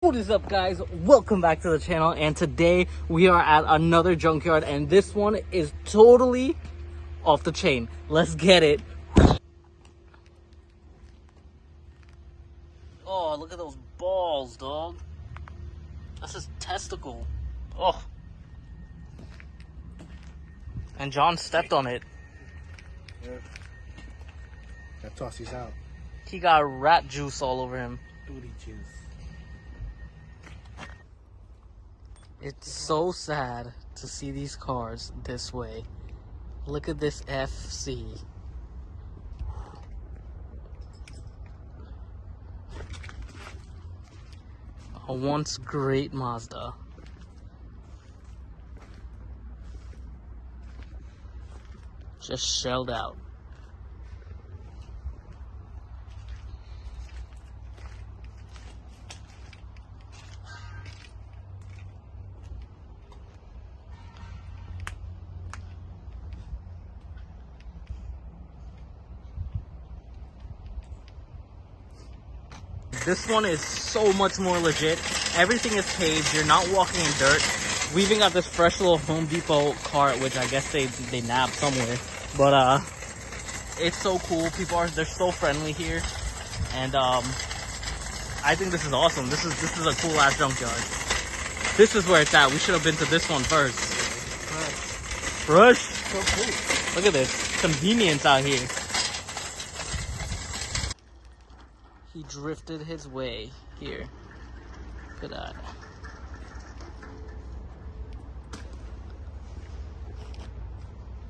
What is up, guys? Welcome back to the channel, and today we are at another junkyard, and this one is totally off the chain. Let's get it. Oh, look at those balls, dog. That's his testicle. Oh. And John stepped on it. Yeah. That tosses out. He got rat juice all over him. Booty juice. It's so sad to see these cars this way. Look at this FC. A once great Mazda. Just shelled out. This one is so much more legit. Everything is paved. You're not walking in dirt. We even got this fresh little Home Depot cart, which I guess they nabbed somewhere. But it's so cool. They're so friendly here, and I think this is awesome. This is a cool ass junkyard. This is where it's at. We should have been to this one first. Fresh. So cool. Look at this convenience out here. He drifted his way here. Look at that.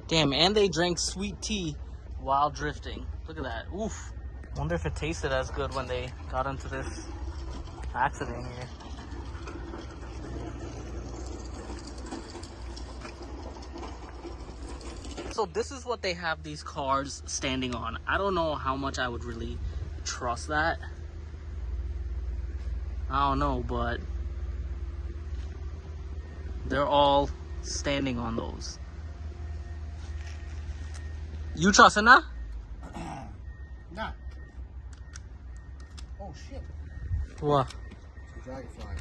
Damn, and they drank sweet tea while drifting. Look at that. Oof. Wonder if it tasted as good when they got into this accident here. So this is what they have these cars standing on. I don't know how much I would really trust that. I don't know, but they're all standing on those. You trusting that? Nah. Oh shit. What? Some dragonflies.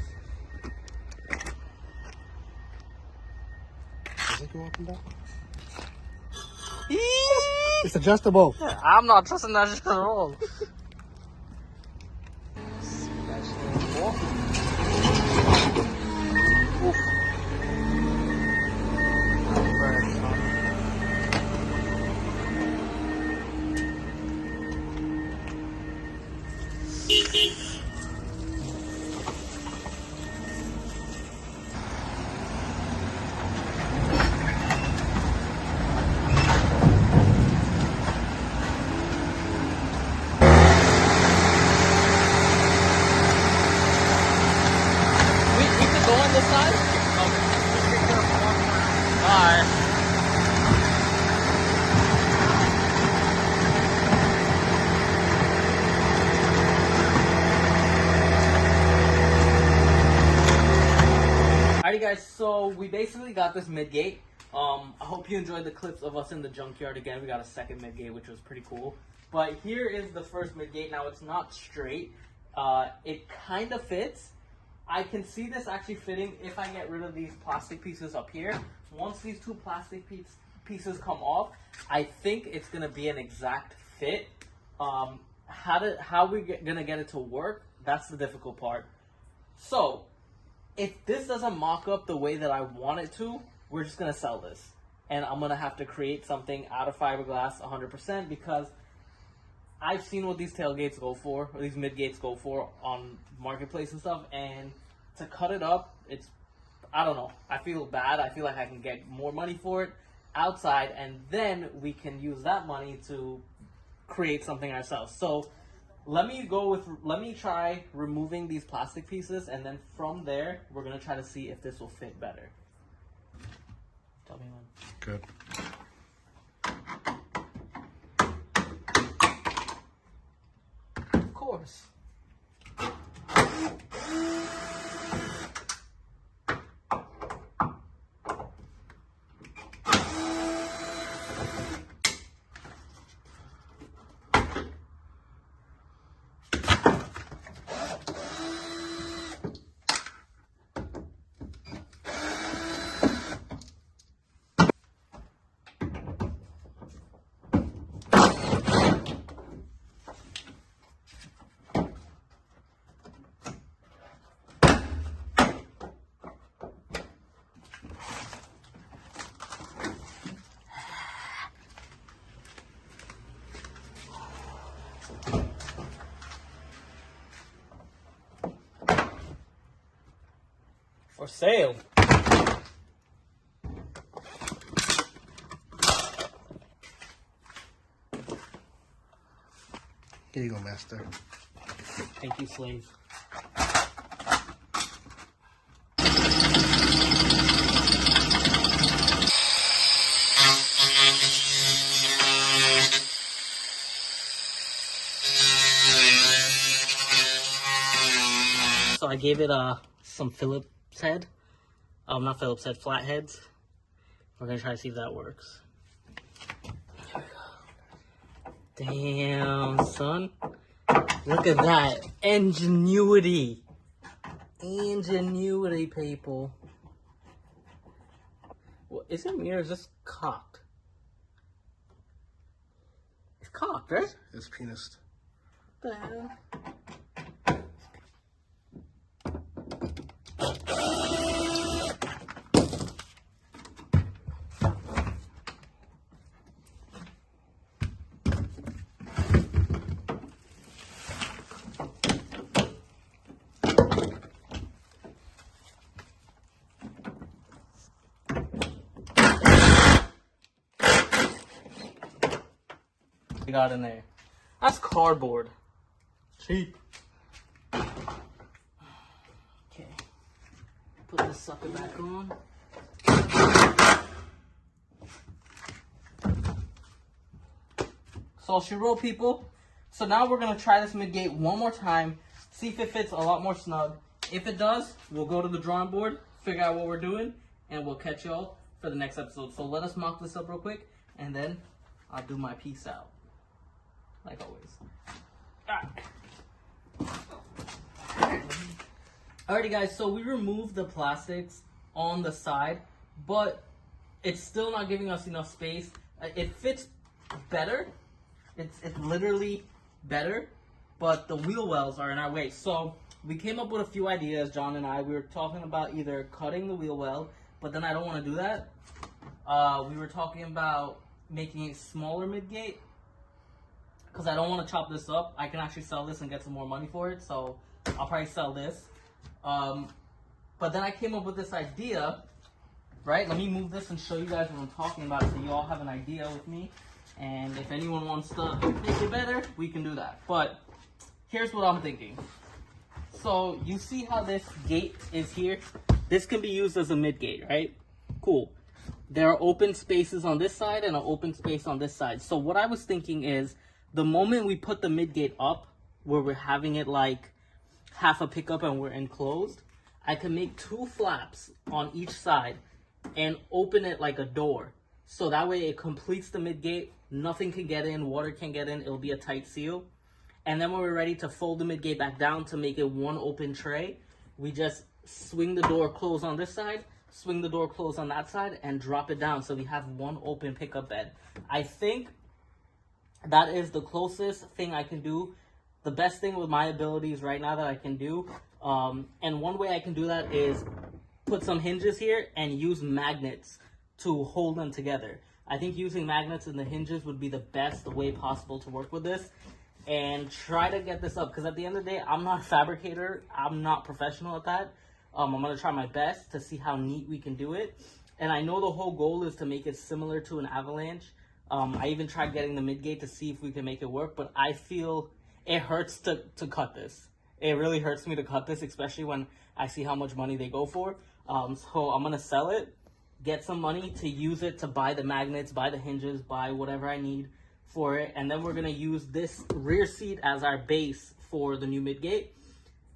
Does it go up and down? It's adjustable. I'm not trusting that shit at all. This side? Alright. Alrighty guys, so we basically got this midgate. I hope you enjoyed the clips of us in the junkyard. Again, we got a second midgate, which was pretty cool. But here is the first midgate. Now it's not straight. It kind of fits. I can see this actually fitting if I get rid of these plastic pieces up here. Once these two plastic pieces come off, I think it's gonna be an exact fit. How we gonna get it to work? That's the difficult part. So, if this doesn't mock up the way that I want it to, we're just gonna sell this, and I'm gonna have to create something out of fiberglass 100% because I've seen what these tailgates go for, or these midgates go for on Marketplace and stuff, and to cut it up, I don't know. I feel bad. I feel like I can get more money for it outside, and then we can use that money to create something ourselves. So let me try removing these plastic pieces, and then from there, we're going to try to see if this will fit better. Tell me when. Good. Of course. For sale. Here you go, master. Thank you, slave. So I gave it some Phillips head. Not Phillips head, flatheads. We're gonna try to see if that works. Damn, son. Look at that. Ingenuity. Ingenuity, people. Well, is it me or is this cocked? It's cocked, right? It's penis. What the hell? We got in there. That's cardboard. Cheap. Okay. Put this sucker back on. So she roll, people. So now we're gonna try this midgate one more time. See if it fits a lot more snug. If it does, we'll go to the drawing board, figure out what we're doing, and we'll catch y'all for the next episode. So let us mock this up real quick, and then I'll do my peace out. Like always. Alrighty guys, so we removed the plastics on the side, but it's still not giving us enough space. It fits better. It's literally better, but the wheel wells are in our way. So we came up with a few ideas, John and I. We were talking about either cutting the wheel well, but then I don't want to do that. We were talking about making a smaller midgate, because I don't want to chop this up. I can actually sell this and get some more money for it, so I'll probably sell this. But then I came up with this idea, right? Let me move this and show you guys what I'm talking about so you all have an idea with me. And if anyone wants to make it better, we can do that. But here's what I'm thinking. So you see how this gate is here? This can be used as a midgate, right? Cool. There are open spaces on this side and an open space on this side. So what I was thinking is, the moment we put the midgate up, where we're having it like half a pickup and we're enclosed, I can make 2 flaps on each side and open it like a door. So that way it completes the midgate, nothing can get in, water can get in, it'll be a tight seal. And then when we're ready to fold the midgate back down to make it one open tray, we just swing the door close on this side, swing the door close on that side, and drop it down so we have one open pickup bed. I think that is the closest thing I can do, the best thing with my abilities right now that I can do. And one way I can do that is put some hinges here and use magnets to hold them together. I think using magnets and the hinges would be the best way possible to work with this and try to get this up, because at the end of the day, I'm not a fabricator. I'm not professional at that. I'm going to try my best to see how neat we can do it. And I know the whole goal is to make it similar to an avalanche. I even tried getting the midgate to see if we can make it work, but I feel it hurts to cut this. It really hurts me to cut this, especially when I see how much money they go for. So I'm going to sell it, get some money to use it to buy the magnets, buy the hinges, buy whatever I need for it. And then we're going to use this rear seat as our base for the new midgate.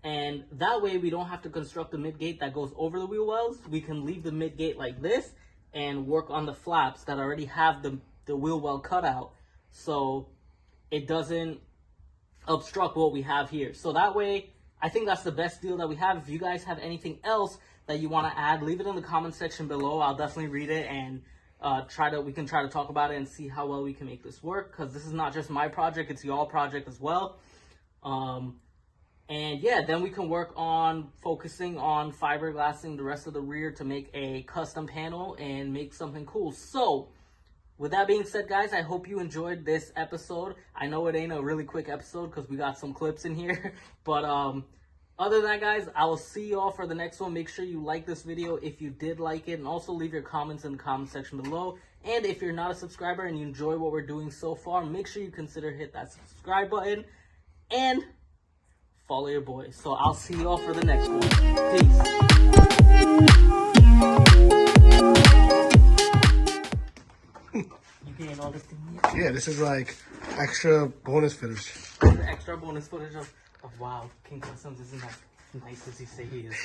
And that way we don't have to construct the midgate that goes over the wheel wells. We can leave the midgate like this and work on the flaps that already have the wheel well cut out, so it doesn't obstruct what we have here. So that way, I think that's the best deal that we have. If you guys have anything else that you want to add, leave it in the comment section below. I'll definitely read it and we can try to talk about it and see how well we can make this work, because this is not just my project, it's y'all project as well. And yeah, then we can work on focusing on fiberglassing the rest of the rear to make a custom panel and make something cool. So with that being said, guys, I hope you enjoyed this episode. I know it ain't a really quick episode because we got some clips in here, but Other than that, guys, I will see you all for the next one. Make sure you like this video if you did like it, and also leave your comments in the comment section below. And if you're not a subscriber and you enjoy what we're doing so far, make sure you consider hit that subscribe button and follow your boys. So I'll see you all for the next one. Peace. You getting all this thing here? Yeah, this is like extra bonus footage. The extra bonus footage of wow, King Customs isn't as nice as you say he is.